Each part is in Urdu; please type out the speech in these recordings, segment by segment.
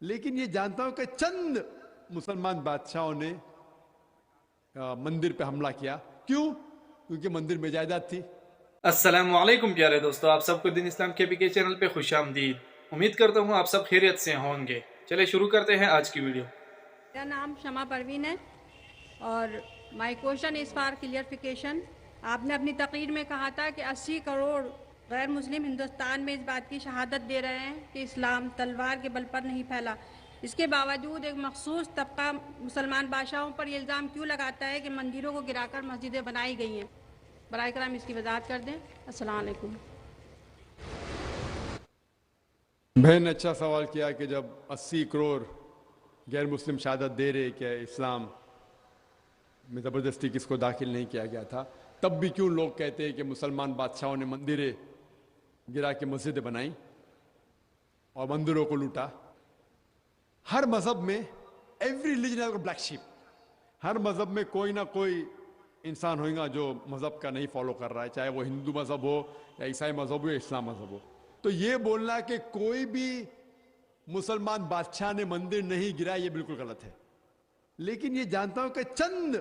لیکن یہ جانتا ہوں کہ چند مسلمان بادشاہوں نے مندر پہ حملہ کیا. کیوں؟ کیونکہ مندر میں جائیداد تھی. السلام علیکم پیارے دوستو، آپ سب کو دین اسلام کے PK چینل پہ خوش آمدید. امید کرتا ہوں آپ سب خیریت سے ہوں گے. چلے شروع کرتے ہیں آج کی ویڈیو. میرا نام شمع پروین ہے اور my question is for clarification. آپ نے اپنی تقریر میں کہا تھا کہ 80 کروڑ غیر مسلم ہندوستان میں اس بات کی شہادت دے رہے ہیں کہ اسلام تلوار کے بل پر نہیں پھیلا. اس کے باوجود ایک مخصوص طبقہ مسلمان بادشاہوں پر یہ الزام کیوں لگاتا ہے کہ مندروں کو گرا کر مسجدیں بنائی گئی ہیں؟ برائے کرام اس کی وضاحت کر دیں. السلام علیکم. بہن نے اچھا سوال کیا کہ جب 80 کروڑ غیر مسلم شہادت دے رہے کہ اسلام میں زبردستی کس کو داخل نہیں کیا گیا تھا، تب بھی کیوں لوگ کہتے ہیں کہ مسلمان بادشاہوں نے مندریں گرا کے مسجدیں بنائیں اور مندروں کو لوٹا. ہر مذہب میں every religion has black sheep. ہر مذہب میں کوئی نہ کوئی انسان ہوگا جو مذہب کا نہیں فالو کر رہا ہے، چاہے وہ ہندو مذہب ہو یا عیسائی مذہب ہو یا اسلام مذہب ہو. تو یہ بولنا کہ کوئی بھی مسلمان بادشاہ نے مندر نہیں گرا، یہ بالکل غلط ہے. لیکن یہ جانتا ہوں کہ چند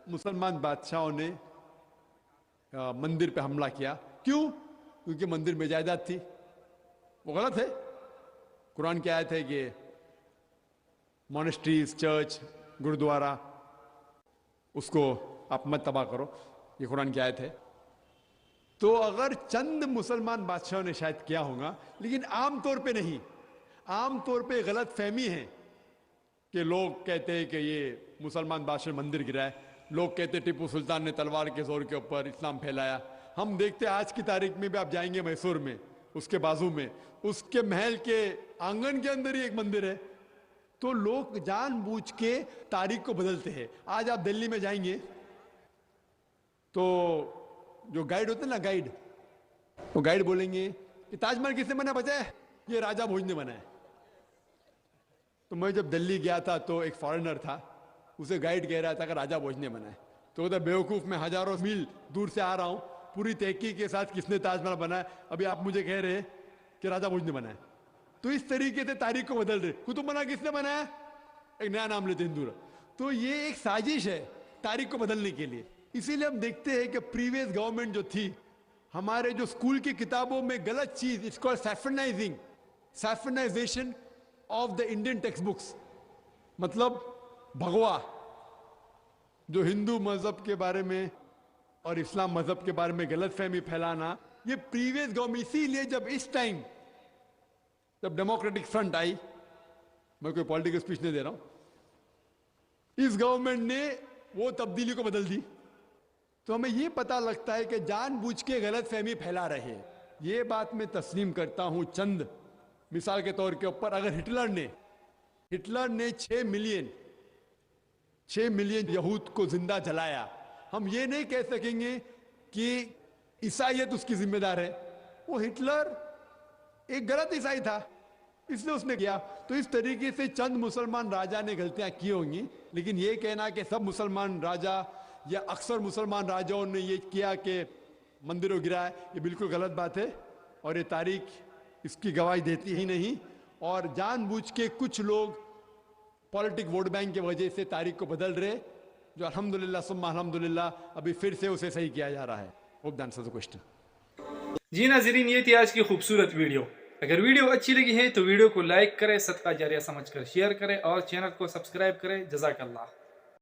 مسلمان بادشاہوں نے مندر پہ حملہ کیا. کیوں؟ کیونکہ مندر میں جائیداد تھی. وہ غلط ہے. قرآن کی آیت ہے کہ مونسٹریز، چرچ، گردوارا اس کو آپ مت تباہ کرو. یہ قرآن کی آیت ہے. تو اگر چند مسلمان بادشاہوں نے شاید کیا ہوگا، لیکن عام طور پہ نہیں. عام طور پہ غلط فہمی ہے کہ لوگ کہتے ہیں کہ یہ مسلمان بادشاہ مندر گرا ہے. لوگ کہتے ہیں ٹیپو سلطان نے تلوار کے زور کے اوپر اسلام پھیلایا. ہم دیکھتے ہیں آج کی تاریخ میں بھی، آپ جائیں گے میسور میں، اس کے بازو میں، اس کے محل کے آنگن کے اندر ہی ایک مندر ہے. تو لوگ جان بوجھ کے تاریخ کو بدلتے ہیں. آج آپ دلی میں جائیں گے تو جو گائیڈ ہوتے ہیں نا، گائیڈ، وہ گائیڈ بولیں گے کہ تاج محل کس نے بنا بچا ہے؟ یہ راجہ بھوج نے بنا ہے. تو میں جب دلی گیا تھا تو ایک فارنر تھا، اسے گائیڈ کہہ رہا تھا کہ راجہ بھوج نے بنا ہے. تو ادھر بیوقوف، میں ہزاروں میل دور سے آ رہا ہوں پوری تحقیق کے ساتھ کس نے تاج محل بنا ہے، ابھی آپ مجھے کہہ رہے ہیں کہ راجہ بھوج نے بنا ہے. تو اس طریقے سے تاریخ کو بدل رہے. قطب مینار کس نے بنایا؟ ایک نیا نام لیتے ہندو. تو یہ ایک سازش ہے تاریخ کو بدلنے کے لیے. اسی لیے ہم دیکھتے ہیں کہ پریویس گورنمنٹ جو تھی، ہمارے جو اسکول کی کتابوں میں غلط چیز، it's called saffronization of the Indian text books, مطلب بھگوا، جو ہندو مذہب کے بارے میں اور اسلام مذہب کے بارے میں غلط فہمی پھیلانا، یہ پریویس گورنمنٹ. اسی لیے جب اس ٹائم جب ڈیموکریٹک فرنٹ آئی، میں کوئی پولیٹیکل اسپیچ نہیں دے رہا ہوں، اس گورنمنٹ نے وہ تبدیلی کو بدل دی. تو ہمیں یہ پتہ لگتا ہے کہ جان بوجھ کے غلط فہمی پھیلا رہے ہیں. یہ بات میں تسلیم کرتا ہوں. چند مثال کے طور کے اوپر، اگر ہٹلر نے 6 ملین یہود کو زندہ جلایا، ہم یہ نہیں کہہ سکیں گے کہ عیسائیت اس کی ذمہ دار ہے. وہ ہٹلر ایک غلط عیسائی تھا، اس لیے اس نے کیا. تو اس طریقے سے چند مسلمان راجہ نے غلطیاں کی ہوں گی، لیکن یہ کہنا کہ سب مسلمان راجہ یا اکثر مسلمان راجاؤں نے یہ کیا کہ مندروں گرا ہے، یہ بالکل غلط بات ہے. اور یہ تاریخ اس کی گواہی دیتی ہی نہیں. اور جان بوجھ کے کچھ لوگ پولیٹک ووٹ بینک کی وجہ سے تاریخ کو بدل رہے، جو الحمدللہ ثم الحمدللہ ابھی پھر سے اسے صحیح کیا جا رہا ہے. Hope that answers the question. جی ناظرین، یہ تھی آج کی خوبصورت ویڈیو. اگر ویڈیو اچھی لگی ہے تو ویڈیو کو لائک کریں، صدقہ جاریہ سمجھ کر شیئر کریں اور چینل کو سبسکرائب کریں. جزاک اللہ.